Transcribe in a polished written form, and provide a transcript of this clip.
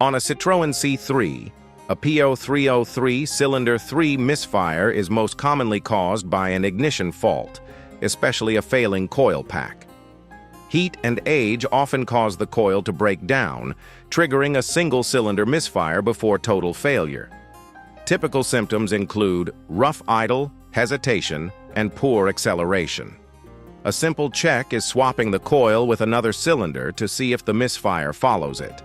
On a Citroën C3, a P0303 cylinder 3 misfire is most commonly caused by an ignition fault, especially a failing coil pack. Heat and age often cause the coil to break down, triggering a single-cylinder misfire before total failure. Typical symptoms include rough idle, hesitation, and poor acceleration. A simple check is swapping the coil with another cylinder to see if the misfire follows it.